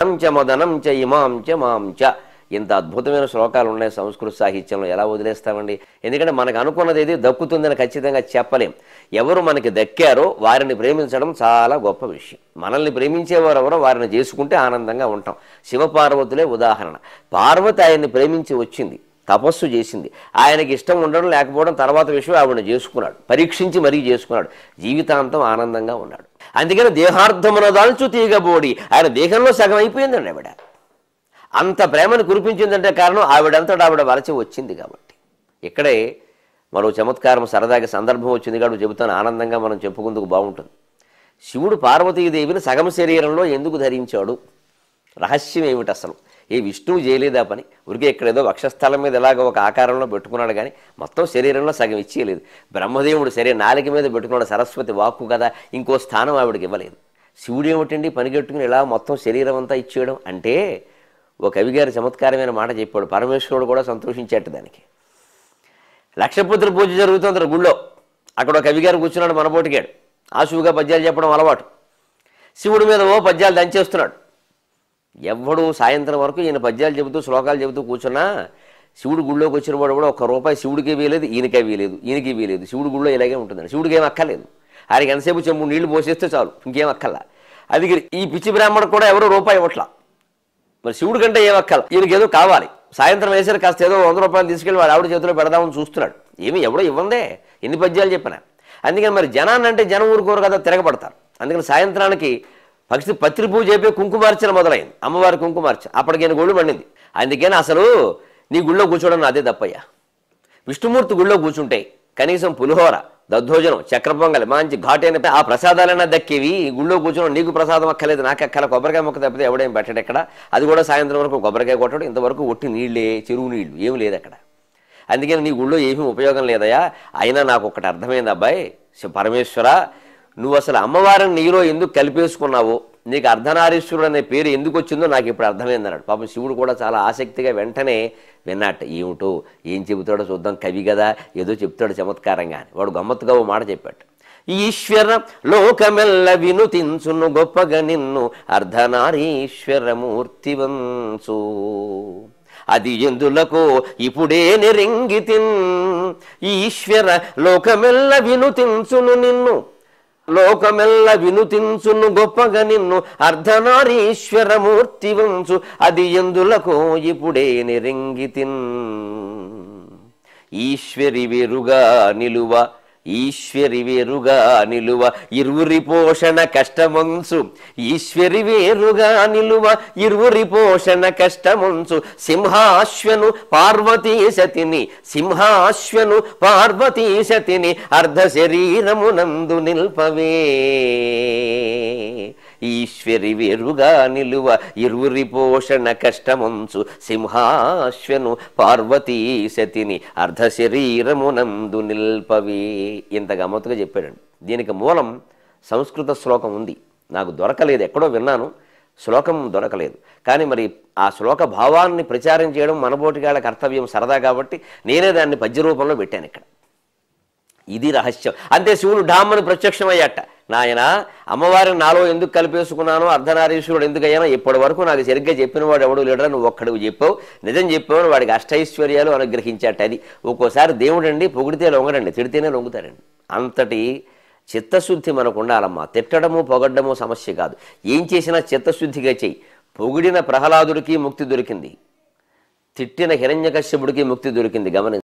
మదనం చ మదనం చ ఇమాం చ మాం చ. ఇంత అద్భుతమైన శ్లోకాలు ఉన్నాయి సంస్కృత సాహిత్యంలో, ఎలా వదిలేస్తామండి? ఎందుకంటే మనకు అనుకున్నది ఏది దక్కుతుందని ఖచ్చితంగా చెప్పలేం. ఎవరు మనకి దక్కారో వారిని ప్రేమించడం చాలా గొప్ప విషయం. మనల్ని ప్రేమించేవారు ఎవరో వారిని చేసుకుంటే ఆనందంగా ఉంటాం. శివపార్వతులే ఉదాహరణ. పార్వతి ఆయన్ని ప్రేమించి వచ్చింది, తపస్సు చేసింది. ఆయనకి ఇష్టం ఉండడం లేకపోవడం తర్వాత విషయం. ఆవిడని చేసుకున్నాడు, పరీక్షించి మరీ చేసుకున్నాడు. జీవితాంతం ఆనందంగా ఉన్నాడు. అందుకని దేహార్థమున దాల్చు తీగబోడి, ఆయన దేహంలో సగం అయిపోయిందండి ఆవిడ. అంత ప్రేమను కురిపించిందంటే కారణం ఆవిడంతటా ఆవిడ వలచి వచ్చింది కాబట్టి. ఇక్కడే మరో చమత్కారం, సరదాగా సందర్భం వచ్చింది కాబట్టి చెబుతాను, ఆనందంగా మనం చెప్పుకుందుకు బాగుంటుంది. శివుడు పార్వతీదేవిని సగం శరీరంలో ఎందుకు ధరించాడు? రహస్యం ఏమిటి అసలు? ఏ విష్ణువు చేయలేదా పని? ఉరికే ఇక్కడేదో వక్షస్థలం మీద ఎలాగో ఒక ఆకారంలో పెట్టుకున్నాడు కానీ మొత్తం శరీరంలో సగం ఇచ్చేయలేదు. బ్రహ్మదేవుడు సరే నాలుక మీద పెట్టుకున్నాడు, సరస్వతి వాక్కు కదా, ఇంకో స్థానం ఆవిడకి ఇవ్వలేదు. శివుడు ఏమిటండి పనిగట్టుకుని ఇలా మొత్తం శరీరం అంతా ఇచ్చేయడం అంటే? ఓ కవిగారి చమత్కారమైన మాట చెప్పాడు, పరమేశ్వరుడు కూడా సంతోషించేట దానికి. లక్షపుత్ర పూజ జరుగుతుంది గుళ్ళో, అక్కడ ఒక కవిగారు కూర్చున్నాడు, మనబోటిగాడు. ఆశువుగా పద్యాలు చెప్పడం అలవాటు. శివుడి మీద ఓ పద్యాలు దంచేస్తున్నాడు. ఎవ్వడు సాయంత్రం వరకు ఈయన పద్యాలు చెబుతూ శ్లోకాలు చెబుతూ కూర్చున్నా శివుడు గుళ్ళోకి వచ్చిన వాడు కూడా ఒక్క రూపాయి శివుడికి వీలేదు, ఈయనకే వీలేదు, ఈయనకి వీలేదు. శివుడు గుళ్ళో ఇలాగే ఉంటుందండి. శివుడికి ఏం అక్కర్లేదు, ఆయనకి ఎంతసేపు చెంబు నీళ్లు పోసేస్తే చాలు, ఇంకేం అక్కర్లా. అది ఈ పిచ్చి బ్రాహ్మణుడు కూడా ఎవరో రూపాయి ఇవ్వట్లా. మరి శివుడి కంటే ఏం అక్కల, ఈయనకి ఏదో కావాలి. సాయంత్రం వేసరికి కాస్త ఏదో 100 రూపాయలు తీసుకెళ్ళి వాడు ఆవిడ చేతిలో పెడదామని చూస్తున్నాడు. ఏమి ఎవడో ఇవ్వందే, ఎన్ని పద్యాలు చెప్పినా. అందుకని మరి జనాన్ని అంటే జనం ఊరుకోరు కదా, తిరగబడతారు. అందుకని సాయంత్రానికి పత్రి పూజ అయిపోయి కుంకుమార్చన మొదలైంది, అమ్మవారి కుంకుమార్చన. అప్పటికి ఈయన గుళ్ళు మండింది. అందుకని అసలు నీ గుళ్ళో కూర్చోవడం అదే తప్పయ్యా. విష్ణుమూర్తి గుళ్ళో కూర్చుంటే కనీసం పులిహోర, దద్దోజనం, చక్ర పొంగలి, మంచి ఘాటైన ఆ ప్రసాదాలైనా దక్కేవి. గుళ్ళో కూర్చోవడం నీకు ప్రసాదం అక్కలేదు, నాకు అక్కల. కొబ్బరికాయ మొక్క తప్పితే ఎవడేం పెట్టాడు ఎక్కడ. అది కూడా సాయంత్రం వరకు కొబ్బరికాయ కొట్టడం, ఇంతవరకు ఒట్టి నీళ్ళే, చెరువు నీళ్లు, ఏమి లేదు అక్కడ. అందుకని నీ గుళ్ళో ఏమీ ఉపయోగం లేదయా. అయినా నాకు ఒకటి అర్థమైంది అబ్బాయి, పరమేశ్వర, నువ్వు అసలు అమ్మవారిని నీలో ఎందుకు కలిపేసుకున్నావు, నీకు అర్ధనారీశ్వరుడు అనే పేరు ఎందుకు వచ్చిందో నాకు ఇప్పుడు అర్థమైంది అన్నాడు. పాపం శివుడు కూడా చాలా ఆసక్తిగా వెంటనే విన్నట్టు. ఏమిటో ఏం చెబుతాడో చూద్దాం, కవి కదా ఏదో చెప్తాడు చమత్కారంగా అని. వాడు గమ్మత్తుగా ఓ మాట చెప్పాడు. ఈశ్వర లోకమెల్ల వినుతించును గొప్పగా నిన్ను అర్ధనారీశ్వరమూర్తివంచు, అది ఎందులకు ఇప్పుడే నిరింగితిన్. ఈశ్వర లోకమెల్ల వినుతించును నిన్ను, లోకమెల్ల వినుతించును గొప్పగా నిన్ను అర్ధనారీశ్వరమూర్తివంచు, అది ఎందులకు ఇప్పుడే నిరింగితిన్. ఈశ్వరి వేరుగా నిలువ, ఈశ్వరి వేరుగా నిలువ ఇరువురి పోషణ కష్టమంచు, ఈశ్వరి వేరుగా నిలువ ఇరువురి పోషణ కష్టమంచు, సింహాశ్వను పార్వతీ సతిని, సింహాశ్వను పార్వతీ సతిని అర్ధ శరీరమునందు నిల్పవే. ఈశ్వరి వేరుగా నిలువ ఇరువురి పోషణ కష్టమంచు, సింహాశ్వను పార్వతీ సతిని అర్ధ శరీరమునందు నిల్పవే. ఇంత గమ్మత్తుగా చెప్పాడండి. దీనికి మూలం సంస్కృత శ్లోకం ఉంది, నాకు దొరకలేదు, ఎక్కడో విన్నాను, శ్లోకం దొరకలేదు. కానీ మరి ఆ శ్లోక భావాన్ని ప్రచారం చేయడం మనబోటిగాళ్ళ కర్తవ్యం, సరదా కాబట్టి నేనే దాన్ని పద్య రూపంలో పెట్టాను ఇక్కడ. ఇది రహస్యం. అంతే శివుడు ఢామ్మని ప్రత్యక్షమయ్యాట. నాయన అమ్మవారిని నాలో ఎందుకు కలిపేసుకున్నానో, అర్ధనారీశ్వరుడు ఎందుకయ్యానో ఇప్పటి వరకు నాకు సరిగ్గా చెప్పిన వాడు ఎవడు లేడరా, నువ్వు ఒక్కడివి చెప్పావు, నిజం చెప్పావు, వాడికి అష్టైశ్వర్యాలు అనుగ్రహించాట. అది ఒక్కోసారి దేవుడండి పొగిడితే లొంగడండి, తిడితేనే లొంగుతాడండి. అంతటి చిత్తశుద్ధి మనకు ఉండాలమ్మా. తిట్టడము పొగడ్డము సమస్య కాదు, ఏం చేసినా చిత్తశుద్ధిగా చెయ్యి. పొగిడిన ప్రహ్లాదుడికి ముక్తి దొరికింది, తిట్టిన హిరణ్యకశ్యపుడికి ముక్తి దొరికింది. గమనించండి.